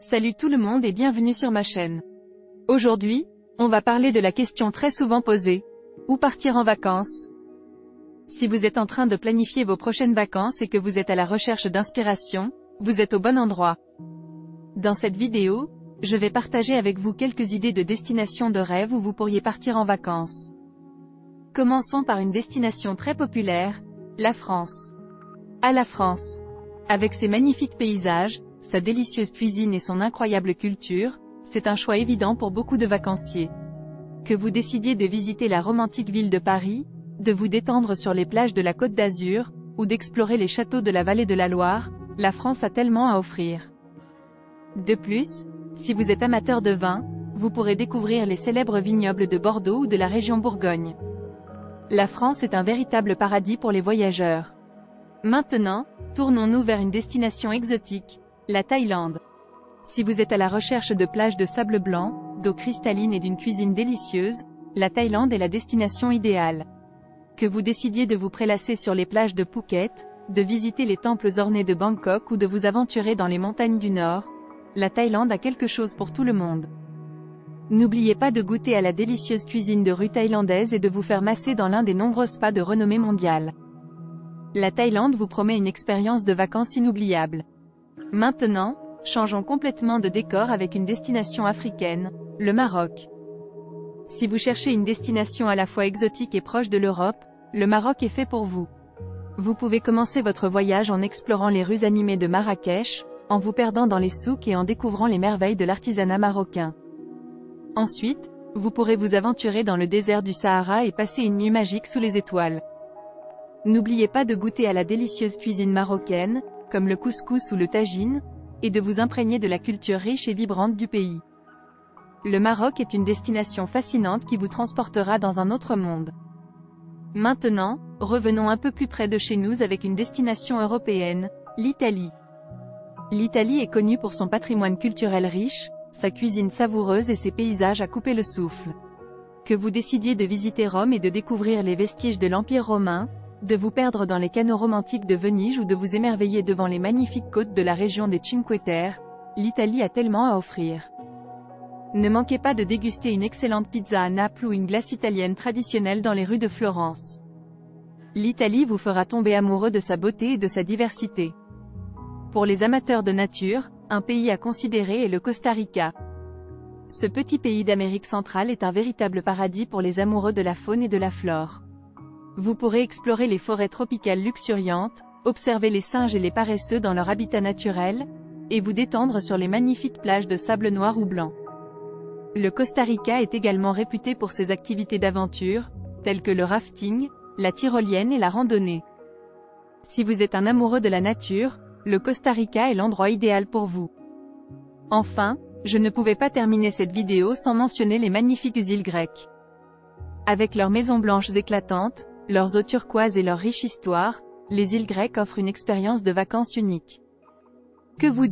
Salut tout le monde et bienvenue sur ma chaîne. Aujourd'hui, on va parler de la question très souvent posée. Où partir en vacances? Si vous êtes en train de planifier vos prochaines vacances et que vous êtes à la recherche d'inspiration, vous êtes au bon endroit. Dans cette vidéo, je vais partager avec vous quelques idées de destinations de rêve où vous pourriez partir en vacances. Commençons par une destination très populaire, la France. À la France. Avec ses magnifiques paysages, sa délicieuse cuisine et son incroyable culture, c'est un choix évident pour beaucoup de vacanciers. Que vous décidiez de visiter la romantique ville de Paris, de vous détendre sur les plages de la Côte d'Azur, ou d'explorer les châteaux de la vallée de la Loire, la France a tellement à offrir. De plus, si vous êtes amateur de vin, vous pourrez découvrir les célèbres vignobles de Bordeaux ou de la région Bourgogne. La France est un véritable paradis pour les voyageurs. Maintenant, tournons-nous vers une destination exotique, la Thaïlande. Si vous êtes à la recherche de plages de sable blanc, d'eau cristalline et d'une cuisine délicieuse, la Thaïlande est la destination idéale. Que vous décidiez de vous prélasser sur les plages de Phuket, de visiter les temples ornés de Bangkok ou de vous aventurer dans les montagnes du Nord, la Thaïlande a quelque chose pour tout le monde. N'oubliez pas de goûter à la délicieuse cuisine de rue thaïlandaise et de vous faire masser dans l'un des nombreux spas de renommée mondiale. La Thaïlande vous promet une expérience de vacances inoubliable. Maintenant, changeons complètement de décor avec une destination africaine, le Maroc. Si vous cherchez une destination à la fois exotique et proche de l'Europe, le Maroc est fait pour vous. Vous pouvez commencer votre voyage en explorant les rues animées de Marrakech, en vous perdant dans les souks et en découvrant les merveilles de l'artisanat marocain. Ensuite, vous pourrez vous aventurer dans le désert du Sahara et passer une nuit magique sous les étoiles. N'oubliez pas de goûter à la délicieuse cuisine marocaine, comme le couscous ou le tagine, et de vous imprégner de la culture riche et vibrante du pays. Le Maroc est une destination fascinante qui vous transportera dans un autre monde. Maintenant, revenons un peu plus près de chez nous avec une destination européenne, l'Italie. L'Italie est connue pour son patrimoine culturel riche, sa cuisine savoureuse et ses paysages à couper le souffle. Que vous décidiez de visiter Rome et de découvrir les vestiges de l'Empire romain, de vous perdre dans les canaux romantiques de Venise ou de vous émerveiller devant les magnifiques côtes de la région des Cinque Terre, l'Italie a tellement à offrir. Ne manquez pas de déguster une excellente pizza à Naples ou une glace italienne traditionnelle dans les rues de Florence. L'Italie vous fera tomber amoureux de sa beauté et de sa diversité. Pour les amateurs de nature, un pays à considérer est le Costa Rica. Ce petit pays d'Amérique centrale est un véritable paradis pour les amoureux de la faune et de la flore. Vous pourrez explorer les forêts tropicales luxuriantes, observer les singes et les paresseux dans leur habitat naturel, et vous détendre sur les magnifiques plages de sable noir ou blanc. Le Costa Rica est également réputé pour ses activités d'aventure, telles que le rafting, la tyrolienne et la randonnée. Si vous êtes un amoureux de la nature, le Costa Rica est l'endroit idéal pour vous. Enfin, je ne pouvais pas terminer cette vidéo sans mentionner les magnifiques îles grecques. Avec leurs maisons blanches éclatantes, leurs eaux turquoises et leur riche histoire, les îles grecques offrent une expérience de vacances unique. Que vous